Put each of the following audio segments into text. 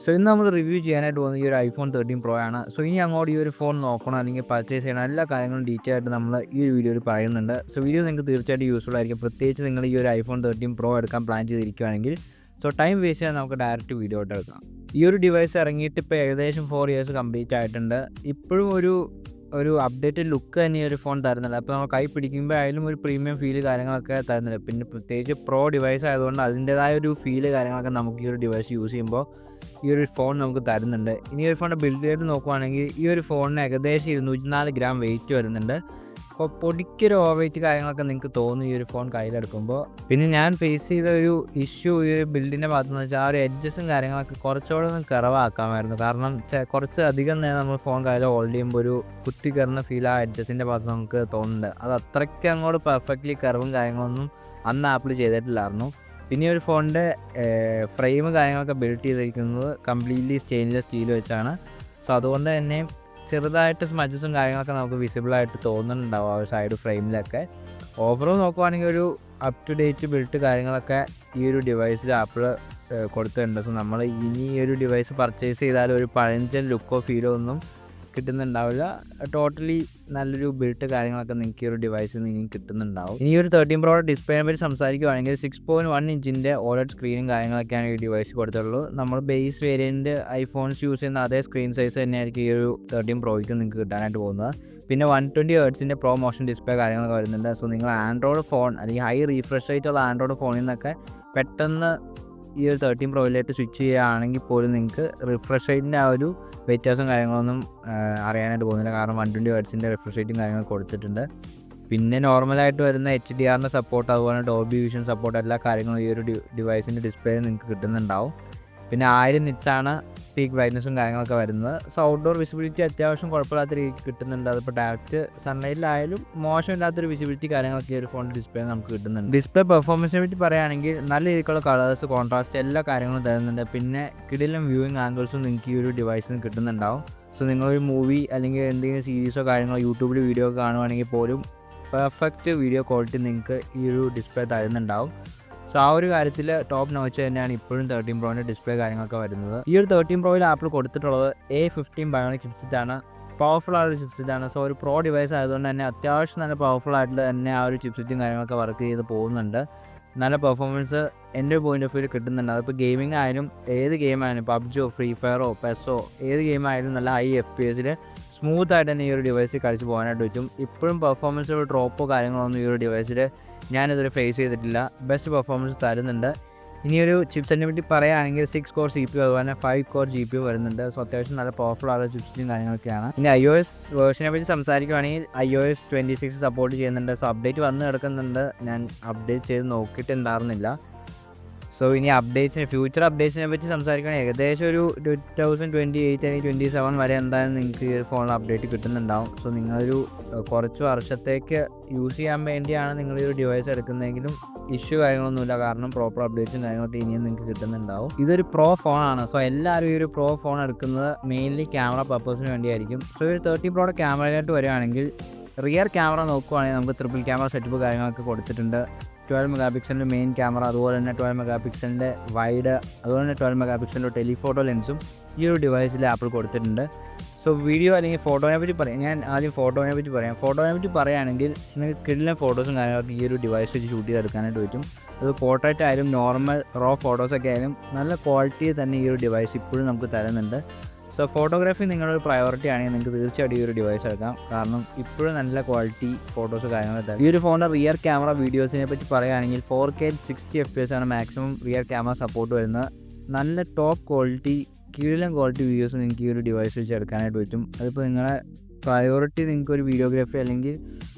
So ഇന്ന് നമ്മൾ review ചെയ്യാനായിട്ട് പോകുന്നത് ഈ ഒരു iPhone 13 Pro ആണ്. സോ ഇനി അങ്ങോട്ട് ഈ ഒരു ഫോൺ നോക്കണം അല്ലെങ്കിൽ പർച്ചേസ് ചെയ്യണം എല്ലാ കാര്യങ്ങളും ഡീറ്റെയിൽ ആയിട്ട് നമ്മൾ ഈ ഒരു വീഡിയോയിൽ പറയുന്നുണ്ട്. സോ വീഡിയോ നിങ്ങൾക്ക് തീർച്ചയായിട്ടും യൂസ്ഫുൾ ആയിരിക്കും. പ്രത്യേകിച്ച് നിങ്ങൾ ഈ ഒരു iPhone 13 Pro എടുക്കാൻ പ്ലാൻ ചെയ്തിരിക്കുകയാണെങ്കിൽ. സോ ടൈം വേസ്റ്റ് ചെയ്യാൻ നമുക്ക് ഡയറക്റ്റ് വീഡിയോ ആയിട്ട് എടുക്കാം. ഈ ഒരു ഡിവൈസ് ഇറങ്ങിയിട്ട് ഇപ്പോൾ ഏകദേശം 4 years കംപ്ലീറ്റ് ആയിട്ടുണ്ട്. ഇപ്പോഴും ഒരു അപ്ഡേറ്റഡ് ലുക്ക് തന്നെ ഈ ഒരു ഫോൺ തരുന്നില്ല. അപ്പോൾ നമ്മൾ കൈ പിടിക്കുമ്പോൾ ആയാലും ഒരു പ്രീമിയം ഫീല് കാര്യങ്ങളൊക്കെ തരുന്നില്ല. പിന്നെ പ്രത്യേകിച്ച് പ്രോ ഡിവൈസ് ആയതുകൊണ്ട് അതിൻ്റേതായ ഒരു ഫീല് കാര്യങ്ങളൊക്കെ നമുക്ക് ഈ ഒരു ഡിവൈസ് യൂസ് ചെയ്യുമ്പോൾ ഈ ഒരു ഫോൺ നമുക്ക് തരുന്നുണ്ട്. ഇനി ഒരു ഫോണിൻ്റെ ബിൽഡ് റേറ്റ് നോക്കുവാണെങ്കിൽ ഈ ഒരു ഫോണിന് ഏകദേശം 204 ഗ്രാം വെയിറ്റ് വരുന്നുണ്ട്. അപ്പോൾ പൊടിക്കൊരു ഓവർ വെയിറ്റ് കാര്യങ്ങളൊക്കെ നിങ്ങൾക്ക് തോന്നും ഈ ഒരു ഫോൺ കയ്യിലെടുക്കുമ്പോൾ. പിന്നെ ഞാൻ ഫേസ് ചെയ്ത ഒരു ഇഷ്യൂ ഈ ഒരു ബിൽഡിൻ്റെ ഭാഗത്തുനിന്ന് വെച്ചാൽ ആ ഒരു എഡ്ജസും കാര്യങ്ങളൊക്കെ കുറച്ചുകൂടെ ഒന്ന് കുറവാക്കാമായിരുന്നു. കാരണം കുറച്ച് അധികം നേരം നമ്മൾ ഫോൺ കയ്യിൽ ഹോൾഡ് ചെയ്യുമ്പോൾ ഒരു കുത്തി കയറുന്ന ഫീൽ ആ എഡ്ജസിൻ്റെ ഭാഗത്ത് നമുക്ക് തോന്നുന്നുണ്ട്. അത് അത്രയ്ക്ക് അങ്ങോട്ട് പെർഫെക്റ്റ്ലി കർവും കാര്യങ്ങളൊന്നും അന്ന് ആപ്പിൾ ചെയ്തിട്ടില്ലായിരുന്നു. പിന്നെ ഒരു ഫോണിൻ്റെ ഫ്രെയിം കാര്യങ്ങളൊക്കെ ബിൽഡ് ചെയ്തിരിക്കുന്നത് കംപ്ലീറ്റ്ലി സ്റ്റെയിൻലെസ് സ്റ്റീൽ വെച്ചാണ്. സോ അതുകൊണ്ട് തന്നെ ചെറുതായിട്ട് സ്മജസും കാര്യങ്ങളൊക്കെ നമുക്ക് വിസിബിളായിട്ട് തോന്നുന്നുണ്ടാവും ആ ഒരു സൈഡ് ഫ്രെയിമിലൊക്കെ. ഓവറോൾ നോക്കുവാണെങ്കിൽ ഒരു അപ് ടു ഡേറ്റ് ബിൽഡ് കാര്യങ്ങളൊക്കെ ഈ ഒരു ഡിവൈസിൽ ആപ്പിൾ കൊടുത്തിട്ടുണ്ട്. സോ നമ്മൾ ഇനി ഈ ഒരു ഡിവൈസ് പർച്ചേസ് ചെയ്താൽ ഒരു പഴഞ്ചൻ ലുക്കോ ഫീലോ ഒന്നും കിട്ടുന്നുണ്ടാവില്ല. ടോട്ടലി നല്ലൊരു ബിൽഡ് കാര്യങ്ങളൊക്കെ നിങ്ങൾക്ക് ഈ ഒരു ഡിവൈസിൽ നിന്ന് ഇനിയും കിട്ടുന്നുണ്ടാവും. ഇനി ഒരു 13 Pro ഡിസ്പ്ലേനെ പറ്റി സംസാരിക്കുകയാണെങ്കിൽ 6.1 ഇഞ്ചിൻ്റെ OLED സ്ക്രീനും കാര്യങ്ങളൊക്കെയാണ് ഈ ഡിവൈസ് കൊടുത്തുള്ളൂ. നമ്മൾ ബേസ് വേരിയൻറ്റ് ഐഫോൺസ് യൂസ് ചെയ്യുന്ന അതേ സ്ക്രീൻ സൈസ് തന്നെയായിരിക്കും ഈ ഒരു 13 Proയ്ക്ക് നിങ്ങൾക്ക് കിട്ടാനായിട്ട് പോകുന്നത്. പിന്നെ 120 Hz പ്രോ മോഷൻ ഡിസ്പ്ലേ കാര്യങ്ങളൊക്കെ വരുന്നുണ്ട്. സോ നിങ്ങൾ ആൻഡ്രോയിഡ് ഫോൺ അല്ലെങ്കിൽ ഹൈ റീഫ്രഷ് റേറ്റുള്ള ആൻഡ്രോയിഡ് ഫോണിൽ നിന്നൊക്കെ പെട്ടെന്ന് ഈ ഒരു 13 Proയിലേക്ക് സ്വിച്ച് ചെയ്യുകയാണെങ്കിൽ പോലും നിങ്ങൾക്ക് റിഫ്രഷ് റേറ്റിൻ്റെ ആ ഒരു വ്യത്യാസം കാര്യങ്ങളൊന്നും അറിയാനായിട്ട് പോകുന്നില്ല. കാരണം 120 Hz റിഫ്രഷ് റേറ്റും കാര്യങ്ങൾ കൊടുത്തിട്ടുണ്ട്. പിന്നെ നോർമലായിട്ട് വരുന്ന HDR സപ്പോർട്ട്, അതുപോലെ ഡോൾബി വിഷൻ സപ്പോർട്ട്, എല്ലാ കാര്യങ്ങളും ഈ ഒരു ഡിവൈസിൻ്റെ ഡിസ്പ്ലേയിൽ നിങ്ങൾക്ക് കിട്ടുന്നുണ്ടാവും. പിന്നെ 1000 nits പീക്ക് ബ്രൈറ്റ്നസും കാര്യങ്ങളൊക്കെ വരുന്നത്. സോ ഔട്ട്ഡോർ വിസിബിലിറ്റി അത്യാവശ്യം കുഴപ്പമില്ലാത്ത രീതിക്ക് കിട്ടുന്നുണ്ട്. അതിപ്പോൾ ഡയറക്റ്റ് സൺലൈറ്റിലായാലും മോശമില്ലാത്തൊരു വിസിബിലിറ്റി കാര്യങ്ങളൊക്കെ ഈ ഒരു ഫോണിൻ്റെ ഡിസ്പ്ലേ നമുക്ക് കിട്ടുന്നുണ്ട്. ഡിസ്പ്ലേ പെർഫോമൻസിനെ പറ്റി പറയുകയാണെങ്കിൽ നല്ല രീതിക്കുള്ള കളേഴ്സ്, കോൺട്രാസ്റ്റ് എല്ലാ കാര്യങ്ങളും തരുന്നുണ്ട്. പിന്നെ കിടിലം വ്യൂയിങ് ആംഗിൾസും നിങ്ങൾക്ക് ഈ ഒരു ഡിവൈസിന് കിട്ടുന്നുണ്ടാവും. സോ നിങ്ങളൊരു മൂവി അല്ലെങ്കിൽ എന്തെങ്കിലും സീരീസോ കാര്യങ്ങളോ യൂട്യൂബിൽ വീഡിയോ കാണുവാണെങ്കിൽ പോലും പെർഫെക്റ്റ് വീഡിയോ ക്വാളിറ്റി നിങ്ങൾക്ക് ഈ ഒരു ഡിസ്പ്ലേ തരുന്നുണ്ടാവും. സോ ആ ഒരു കാര്യത്തിൽ ടോപ്പ് നോച്ച് തന്നെയാണ് ഇപ്പോഴും 13 Proൻ്റെ ഡിസ്പ്ലേ കാര്യങ്ങളൊക്കെ വരുന്നത്. ഈ ഒരു 13 Proയിൽ ആപ്പിൾ കൊടുത്തിട്ടുള്ളത് A15 ബയോണിക് ചിപ്സെറ്റാണ്. പവർഫുൾ ആയൊരു ചിപ്സെറ്റാണ്. സോ ഒരു പ്രോ ഡിവൈസ് ആയതുകൊണ്ട് തന്നെ അത്യാവശ്യം നല്ല പവർഫുൾ ആയിട്ട് തന്നെ ആ ഒരു ചിപ്സെറ്റും കാര്യങ്ങളൊക്കെ വർക്ക് ചെയ്ത് പോകുന്നുണ്ട്. നല്ല പെർഫോമൻസ് എൻ്റെ പോയിൻ്റ് ഓഫ് വ്യൂ കിട്ടുന്നുണ്ട്. അതിപ്പോൾ ഗെയിമിംഗ് ആയാലും ഏത് ഗെയിമായാലും പബ്ജിയോ ഫ്രീ ഫയറോ പെസ്സോ ഏത് ഗെയിമായാലും നല്ല ഹൈ FPS സ്മൂത്തായിട്ട് തന്നെ ഈ ഒരു ഡിവൈസിൽ കളിച്ച് പോകാനായിട്ട് പറ്റും. ഇപ്പോഴും പെർഫോമൻസ് ഒരു ഡ്രോപ്പോ കാര്യങ്ങളൊന്നും ഈ ഒരു ഡിവൈസിൽ ഞാനിതുവരെ ഫേസ് ചെയ്തിട്ടില്ല. ബെസ്റ്റ് പെർഫോമൻസ് തരുന്നുണ്ട്. ഇനിയൊരു ചിപ്സെറ്റിനെ പറ്റി പറയുകയാണെങ്കിൽ 6 കോർ CPU അതുപോലെ 5 കോർ GPU വരുന്നുണ്ട്. സോ അത്യാവശ്യം നല്ല പവർഫുൾ ആയ ചിപ്സെറ്റും കാര്യങ്ങളൊക്കെയാണ്. ഇനി iOS വേർഷനെ പറ്റി സംസാരിക്കുകയാണെങ്കിൽ iOS 26 സപ്പോർട്ട് ചെയ്യുന്നുണ്ട്. സോ അപ്ഡേറ്റ് വന്ന് കിടക്കുന്നുണ്ട്. ഞാൻ അപ്ഡേറ്റ് ചെയ്ത് നോക്കിയിട്ടുണ്ടായിരുന്നില്ല. സോ ഇനി ഫ്യൂച്ചർ അപ്ഡേറ്റ്സിനെ പറ്റി സംസാരിക്കുകയാണെങ്കിൽ ഏകദേശം ഒരു 2028 അല്ലെങ്കിൽ 27 വരെ എന്തായാലും നിങ്ങൾക്ക് ഈ ഒരു ഫോണിൽ അപ്ഡേറ്റ് കിട്ടുന്നുണ്ടാവും. സോ നിങ്ങളൊരു കുറച്ച് വർഷത്തേക്ക് യൂസ് ചെയ്യാൻ വേണ്ടിയാണ് നിങ്ങൾ ഈ ഒരു ഡിവൈസ് എടുക്കുന്നതെങ്കിലും ഇഷ്യൂ കാര്യങ്ങളൊന്നുമില്ല. കാരണം പ്രോപ്പർ അപ്ഡേറ്റ്സും കാര്യങ്ങളൊക്കെ ഇനിയും നിങ്ങൾക്ക് കിട്ടുന്നുണ്ടാവും. ഇതൊരു പ്രോ ഫോണാണ്. സോ എല്ലാവരും ഈ ഒരു പ്രോ ഫോൺ എടുക്കുന്നത് മെയിൻലി ക്യാമറ പർപ്പസിന് വേണ്ടിയായിരിക്കും. സോ ഒരു 13 Proയുടെ ക്യാമറയിലോട്ട് വരികയാണെങ്കിൽ റിയർ ക്യാമറ നോക്കുവാണെങ്കിൽ നമുക്ക് ട്രിപ്പിൾ ക്യാമറ സെറ്റപ്പ് കാര്യങ്ങളൊക്കെ കൊടുത്തിട്ടുണ്ട്. 12 മെഗാ മെയിൻ ക്യാമറ, അതുപോലെ തന്നെ 12 മെഗാ വൈഡ്, അതുപോലെ തന്നെ 12 മെഗാ ടെലിഫോട്ടോ ലെൻസും ഈ ഒരു ഡിവൈസിൽ ആപ്പിൾ കൊടുത്തിട്ടുണ്ട്. സോ വീഡിയോ അല്ലെങ്കിൽ ഫോട്ടോനെ പറ്റി പറയാം. ഞാൻ ആദ്യം ഫോട്ടോനെ പറ്റി പറയുകയാണെങ്കിൽ നിങ്ങൾക്ക് കിടിലൻ ഫോട്ടോസും കാര്യങ്ങളൊക്കെ ഈ ഒരു ഡിവൈസ് വെച്ച് ഷൂട്ട് ചെയ്തെടുക്കാനായിട്ട് പറ്റും. അത് പോർട്രേറ്റ് ആയാലും നോർമൽ റോ ഫോട്ടോസൊക്കെ ആയാലും നല്ല ക്വാളിറ്റി തന്നെ ഈ ഒരു ഡിവൈസ് ഇപ്പോഴും നമുക്ക് തരുന്നുണ്ട്. സോ ഫോട്ടോഗ്രാഫി നിങ്ങളുടെ ഒരു പ്രയോറിറ്റി ആണെങ്കിൽ നിങ്ങൾക്ക് തീർച്ചയായിട്ടും ഈ ഒരു ഡിവൈസ് എടുക്കാം. കാരണം ഇപ്പോഴും നല്ല ക്വാളിറ്റി ഫോട്ടോസ് കാര്യങ്ങളൊക്കെ തരും. ഈ ഒരു ഫോണിൻ്റെ റിയർ ക്യാമറ വീഡിയോസിനെ പറ്റി പറയുകയാണെങ്കിൽ 4K 60 FPS maximum rear camera support വരുന്നത്. നല്ല ടോപ്പ് ക്വാളിറ്റി കിടിലൻ ക്വാളിറ്റി വീഡിയോസ് നിങ്ങൾക്ക് ഈ ഒരു ഡിവൈസ് വെച്ച് എടുക്കാനായിട്ട് പറ്റും. അതിപ്പോൾ നിങ്ങളുടെ പ്രയോറിറ്റി നിങ്ങൾക്ക് ഒരു വീഡിയോഗ്രാഫി അല്ലെങ്കിൽ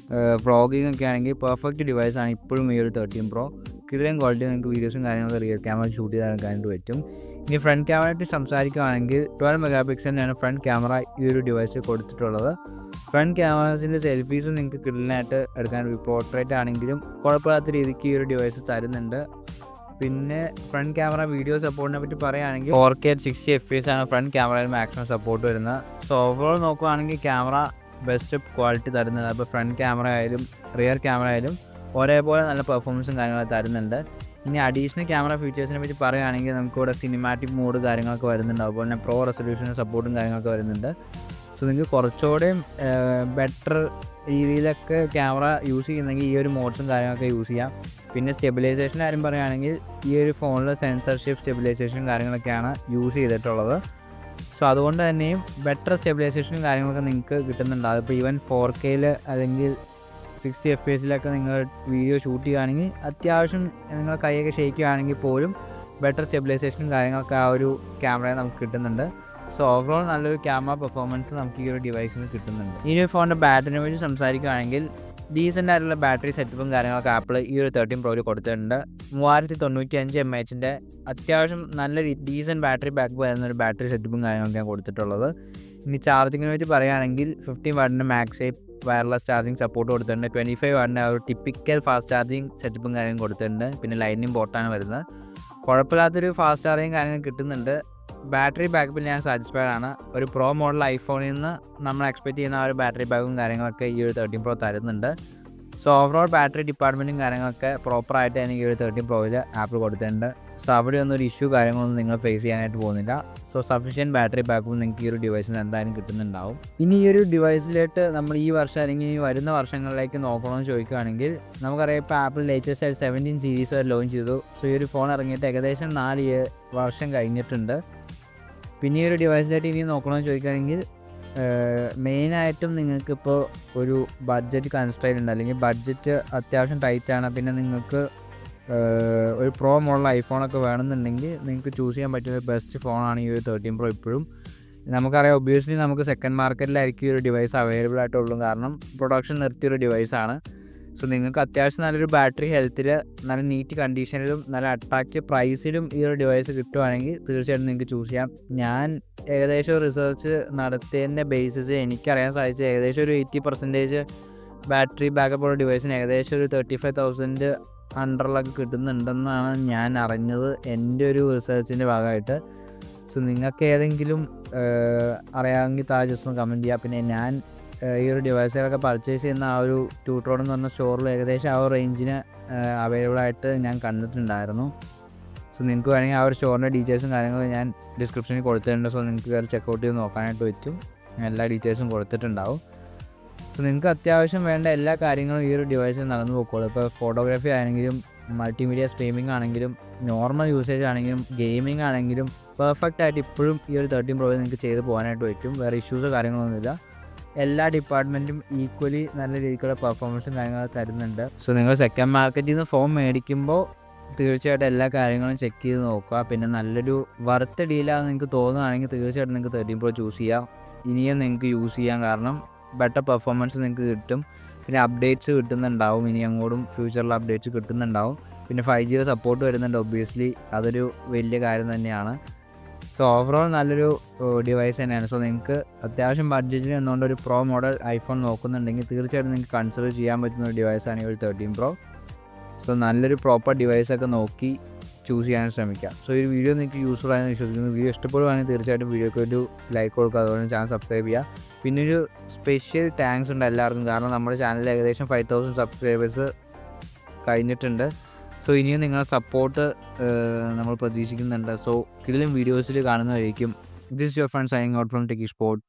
വ്ളോഗിങ് ഒക്കെ ആണെങ്കിൽ പെർഫെക്റ്റ് ഡിവൈസാണ് ഇപ്പോഴും ഈ ഒരു 13 Pro. കിടിലൻ ക്വാളിറ്റി നിങ്ങൾക്ക് വീഡിയോസും കാര്യങ്ങളൊക്കെ റിയർ ക്യാമറ ഷൂട്ട് ചെയ്തെടുക്കാനായിട്ട് പറ്റും. ഇനി ഫ്രണ്ട് ക്യാമറയായിട്ട് സംസാരിക്കുകയാണെങ്കിൽ 12 മെഗാ ഫ്രണ്ട് ക്യാമറ ഈ ഒരു ഡിവൈസിൽ കൊടുത്തിട്ടുള്ളത്. ഫ്രണ്ട് ക്യാമറാസിൻ്റെ സെൽഫീസും നിങ്ങൾക്ക് കിടിലനായിട്ട് എടുക്കാനായിട്ട് പോർട്രേറ്റ് ആണെങ്കിലും കുഴപ്പമില്ലാത്ത രീതിക്ക് ഈ ഒരു ഡിവൈസ് തരുന്നുണ്ട്. പിന്നെ ഫ്രണ്ട് ക്യാമറ വീഡിയോ സപ്പോർട്ടിനെ പറ്റി പറയുകയാണെങ്കിൽ 4K 60 FPS ഫ്രണ്ട് ക്യാമറയിൽ മാക്സിമം സപ്പോർട്ട് വരുന്നത്. സോ ഓവറോൾ നോക്കുകയാണെങ്കിൽ ക്യാമറ ബെസ്റ്റ് ക്വാളിറ്റി തരുന്നുണ്ട്. അപ്പോൾ ഫ്രണ്ട് ക്യാമറ ആയാലും റിയർ ക്യാമറ ആയാലും ഒരേപോലെ നല്ല പെർഫോമൻസും കാര്യങ്ങളൊക്കെ തരുന്നുണ്ട്. ഇനി അഡീഷണൽ ക്യാമറ ഫീച്ചേഴ്സിനെ പറ്റി പറയുകയാണെങ്കിൽ നമുക്കിവിടെ സിനിമാറ്റിക് മോഡ് കാര്യങ്ങളൊക്കെ വരുന്നുണ്ട്. അതുപോലെ തന്നെ പ്രോ റെസൊല്യൂഷൻ സപ്പോർട്ടും കാര്യങ്ങളൊക്കെ വരുന്നുണ്ട്. സോ നിങ്ങൾക്ക് കുറച്ചുകൂടെയും ബെറ്റർ രീതിയിലൊക്കെ ക്യാമറ യൂസ് ചെയ്യുന്നെങ്കിൽ ഈ ഒരു മോഡ്സും കാര്യങ്ങളൊക്കെ യൂസ് ചെയ്യാം. പിന്നെ സ്റ്റെബിലൈസേഷൻ്റെ കാര്യം പറയുകയാണെങ്കിൽ ഈ ഒരു ഫോണിൽ സെൻസർ ഷിഫ്റ്റ് സ്റ്റെബിലൈസേഷൻ കാര്യങ്ങളൊക്കെയാണ് യൂസ് ചെയ്തിട്ടുള്ളത്. സോ അതുകൊണ്ട് തന്നെയും ബെറ്റർ സ്റ്റെബിലൈസേഷനും കാര്യങ്ങളൊക്കെ നിങ്ങൾക്ക് കിട്ടുന്നുണ്ട്. അതിപ്പോൾ ഈവൻ 4K അല്ലെങ്കിൽ 60 FPS നിങ്ങൾ വീഡിയോ ഷൂട്ട് ചെയ്യുകയാണെങ്കിൽ അത്യാവശ്യം നിങ്ങൾ കൈയൊക്കെ ഷെയ്ക്കുകയാണെങ്കിൽ പോലും ബെറ്റർ സ്റ്റെബിലൈസേഷനും കാര്യങ്ങളൊക്കെ ആ ഒരു ക്യാമറയിൽ നമുക്ക് കിട്ടുന്നുണ്ട്. സോ ഓവറോൾ നല്ലൊരു ക്യാമറ പെർഫോമൻസ് നമുക്ക് ഈ ഒരു ഡിവൈസിന് കിട്ടുന്നുണ്ട്. ഈ ഒരു ഫോണിൻ്റെ ബാറ്ററിനെ പറ്റി സംസാരിക്കുകയാണെങ്കിൽ ഡീസൻ്റ് ആയിട്ടുള്ള ബാറ്ററി സെറ്റപ്പും കാര്യങ്ങളൊക്കെ ആപ്പിൾ ഈ ഒരു 13 Proയിൽ കൊടുത്തിട്ടുണ്ട്. 3095 mAh അത്യാവശ്യം നല്ല ഡീസൻറ്റ് ബാറ്ററി ബാക്കപ്പ് വരുന്ന ഒരു ബാറ്ററി സെറ്റപ്പും കാര്യങ്ങളൊക്കെയാണ് കൊടുത്തിട്ടുള്ളത്. ഇനി ചാർജിങ്ങിനെ പറ്റി പറയുകയാണെങ്കിൽ 15 വാട്ടിൻ്റെ മാക്സേപ്പ് വയർലെസ് ചാർജിങ് സപ്പോർട്ട് കൊടുത്തിട്ടുണ്ട്. 25 വാട്ടിൻ്റെ ആ ഒരു ടിപ്പിക്കൽ ഫാസ്റ്റ് ചാർജിങ് സെറ്റപ്പും കാര്യങ്ങളും കൊടുത്തിട്ടുണ്ട്. പിന്നെ ലൈനിങ് പോർട്ടാണ് വരുന്നത്. കുഴപ്പമില്ലാത്തൊരു ഫാസ്റ്റ് ചാർജിങ് കാര്യങ്ങൾ കിട്ടുന്നുണ്ട്. ബാറ്ററി ബാക്കപ്പിൽ ഞാൻ സാറ്റിസ്ഫൈഡ് ആണ്. ഒരു പ്രോ മോഡൽ ഐഫോണിൽ നിന്ന് നമ്മൾ എക്സ്പെക്റ്റ് ചെയ്യുന്ന ആ ഒരു ബാറ്ററി ബാക്കും കാര്യങ്ങളൊക്കെ ഈ ഒരു 13 Pro തരുന്നുണ്ട്. സോ ഓവറോൾ ബാറ്ററി ഡിപ്പാർട്ട്മെൻറ്റും കാര്യങ്ങളൊക്കെ പ്രോപ്പറായിട്ട് എനിക്ക് ഈ ഒരു 13 Proയിൽ ആപ്പിൾ കൊടുത്തിട്ടുണ്ട്. സോ അവിടെ ഒന്നും ഒരു ഇഷ്യൂ കാര്യങ്ങളൊന്നും നിങ്ങൾ ഫേസ് ചെയ്യാനായിട്ട് പോകുന്നില്ല. സോ സഫിഷ്യൻറ്റ് ബാറ്ററി ബാക്കപ്പും നിങ്ങൾക്ക് ഈ ഒരു ഡിവൈസിന് എന്തായാലും കിട്ടുന്നുണ്ടാവും. ഇനി ഈ ഒരു ഡിവൈസിലേക്ക് നമ്മൾ ഈ വർഷം അല്ലെങ്കിൽ ഈ വരുന്ന വർഷങ്ങളിലേക്ക് നോക്കണമെന്ന് ചോദിക്കുകയാണെങ്കിൽ നമുക്കറിയാം ഇപ്പോൾ ആപ്പിൾ ലേറ്റസ്റ്റ് ആയിട്ട് 17 സീരീസ് വരെ ലോഞ്ച് ചെയ്തു. സോ ഈ ഒരു ഫോൺ ഇറങ്ങിയിട്ട് ഏകദേശം 4 വർഷം കഴിഞ്ഞിട്ടുണ്ട്. പിന്നെ ഈ ഒരു ഡിവൈസിലായിട്ട് ഇനി നോക്കണമെന്ന് ചോദിക്കുകയാണെങ്കിൽ മെയിനായിട്ടും നിങ്ങൾക്കിപ്പോൾ ഒരു ബഡ്ജറ്റ് കൺസ്ട്രെയിൻ ഉണ്ട്, അല്ലെങ്കിൽ ബഡ്ജറ്റ് അത്യാവശ്യം ടൈറ്റാണ്, പിന്നെ നിങ്ങൾക്ക് ഒരു പ്രോ മോഡൽ ഐഫോണൊക്കെ വേണമെന്നുണ്ടെങ്കിൽ നിങ്ങൾക്ക് ചൂസ് ചെയ്യാൻ പറ്റിയ ബെസ്റ്റ് ഫോണാണ് ഈ ഒരു 13 Pro. ഇപ്പോഴും നമുക്കറിയാം ഒബ്വിയസ്ലി നമുക്ക് സെക്കൻഡ് മാർക്കറ്റിലായിരിക്കും ഈ ഒരു ഡിവൈസ് അവൈലബിൾ ആയിട്ടുള്ളൂ, കാരണം പ്രൊഡക്ഷൻ നിർത്തിയൊരു ഡിവൈസാണ്. സോ നിങ്ങൾക്ക് അത്യാവശ്യം നല്ലൊരു ബാറ്ററി ഹെൽത്തിൽ നല്ല നീറ്റ് കണ്ടീഷനിലും നല്ല അട്രാക്റ്റീവ് പ്രൈസിലും ഈ ഒരു ഡിവൈസ് കിട്ടുവാണെങ്കിൽ തീർച്ചയായിട്ടും നിങ്ങൾക്ക് ചൂസ് ചെയ്യാം. ഞാൻ ഏകദേശം റിസർച്ച് നടത്തിയതിൻ്റെ ബേസിസ് എനിക്കറിയാൻ സാധിച്ചത് ഏകദേശം ഒരു 80% ബാറ്ററി ബാക്കപ്പ് ഉള്ള ഡിവൈസിന് ഏകദേശം ഒരു 35,000 അണ്ടറിലൊക്കെ കിട്ടുന്നുണ്ടെന്നാണ് ഞാൻ അറിഞ്ഞത് എൻ്റെ ഒരു റിസർച്ചിൻ്റെ ഭാഗമായിട്ട്. സോ നിങ്ങൾക്ക് ഏതെങ്കിലും അറിയാമെങ്കിൽ താഴെ ജസ്റ്റ് ഒന്ന് കമൻറ്റ് ചെയ്യുക. പിന്നെ ഞാൻ ഈ ഒരു ഡിവൈസുകളൊക്കെ പർച്ചേസ് ചെയ്യുന്ന ആ ഒരു ട്യൂട്ടോഡ് എന്ന് പറഞ്ഞ സ്റ്റോറിൽ ഏകദേശം ആ ഒരു റേഞ്ചിന് അവൈലബിൾ ആയിട്ട് ഞാൻ കണ്ടിട്ടുണ്ടായിരുന്നു. സോ നിങ്ങൾക്ക് വേണമെങ്കിൽ ആ ഒരു സ്റ്റോറിൻ്റെ ഡീറ്റെയിൽസും കാര്യങ്ങളും ഞാൻ ഡിസ്ക്രിപ്ഷനിൽ കൊടുത്തിട്ടുണ്ട്. സോ നിങ്ങൾക്ക് കയറി ചെക്കൗട്ട് ചെയ്ത് നോക്കാനായിട്ട് പറ്റും. എല്ലാ ഡീറ്റെയിൽസും കൊടുത്തിട്ടുണ്ടാവും. സോ നിങ്ങൾക്ക് അത്യാവശ്യം വേണ്ട എല്ലാ കാര്യങ്ങളും ഈ ഒരു ഡിവൈസിൽ നടന്നു പോയിക്കോളും. ഇപ്പോൾ ഫോട്ടോഗ്രാഫി ആണെങ്കിലും മൾട്ടിമീഡിയ സ്ട്രീമിംഗ് ആണെങ്കിലും നോർമൽ യൂസേജ് ആണെങ്കിലും ഗെയിമിംഗ് ആണെങ്കിലും പെർഫെക്റ്റ് ആയിട്ട് ഇപ്പോഴും ഈ ഒരു 13 Proയിൽ നിങ്ങൾക്ക് ചെയ്ത് പോകാനായിട്ട് പറ്റും. വേറെ ഇഷ്യൂസോ കാര്യങ്ങളൊന്നുമില്ല. എല്ലാ ഡിപ്പാർട്ട്മെൻറ്റും ഈക്വലി നല്ല രീതിക്കുള്ള പെർഫോമൻസും കാര്യങ്ങളും തരുന്നുണ്ട്. സോ നിങ്ങൾ സെക്കൻഡ് മാർക്കറ്റിൽ നിന്ന് ഫോൺ മേടിക്കുമ്പോൾ തീർച്ചയായിട്ടും എല്ലാ കാര്യങ്ങളും ചെക്ക് ചെയ്ത് നോക്കുക. പിന്നെ നല്ലൊരു വർത്ത് ഡീലാണെന്ന് നിങ്ങൾക്ക് തോന്നുകയാണെങ്കിൽ തീർച്ചയായിട്ടും നിങ്ങൾക്ക് 13 Pro ചൂസ് ചെയ്യാം. ഇനിയും നിങ്ങൾക്ക് യൂസ് ചെയ്യാം, കാരണം ബെറ്റർ പെർഫോമൻസ് നിങ്ങൾക്ക് കിട്ടും. പിന്നെ അപ്ഡേറ്റ്സ് കിട്ടുന്നുണ്ടാവും, ഇനി അങ്ങോട്ടും ഫ്യൂച്ചറിൽ അപ്ഡേറ്റ്സ് കിട്ടുന്നുണ്ടാവും. പിന്നെ 5G സപ്പോർട്ട് വരുന്നുണ്ട്. ഒബ്വിയസ്ലി അതൊരു വലിയ കാര്യം തന്നെയാണ്. സോ ഓവറോൾ നല്ലൊരു ഡിവൈസ് തന്നെയാണ്. സോ നിങ്ങൾക്ക് അത്യാവശ്യം ബഡ്ജറ്റിൽ നിന്നുകൊണ്ട് ഒരു പ്രോ മോഡൽ ഐഫോൺ നോക്കുന്നുണ്ടെങ്കിൽ തീർച്ചയായിട്ടും നിങ്ങൾക്ക് കൺസിഡർ ചെയ്യാൻ പറ്റുന്ന ഒരു ഡിവൈസാണ് ഈ ഒരു 13 Pro. സോ നല്ലൊരു പ്രോപ്പർ ഡിവൈസൊക്കെ നോക്കി ചൂസ് ചെയ്യാൻ ശ്രമിക്കുക. സോ ഈ വീഡിയോ നിങ്ങൾക്ക് യൂസ്ഫുൾ ആയെന്ന് വിശ്വസിക്കുന്നു. വീഡിയോ ഇഷ്ടപ്പെടുകയാണെങ്കിൽ തീർച്ചയായിട്ടും വീഡിയോക്ക് ഒരു ലൈക്ക് കൊടുക്കുക, അതുപോലെ ചാനൽ സബ്സ്ക്രൈബ് ചെയ്യുക. പിന്നെ ഒരു സ്പെഷ്യൽ താങ്ക്സ് ഉണ്ട് എല്ലാവർക്കും, കാരണം നമ്മുടെ ചാനലിൽ ഏകദേശം 5,000 സബ്സ്ക്രൈബേഴ്സ് കഴിഞ്ഞിട്ടുണ്ട്. സോ ഇനിയും നിങ്ങളുടെ സപ്പോർട്ട് നമ്മൾ പ്രതീക്ഷിക്കുന്നുണ്ട്. സോ കിടിലൻ വീഡിയോസിൽ കാണുന്നതായിരിക്കും. This your friend signing out from techie sport.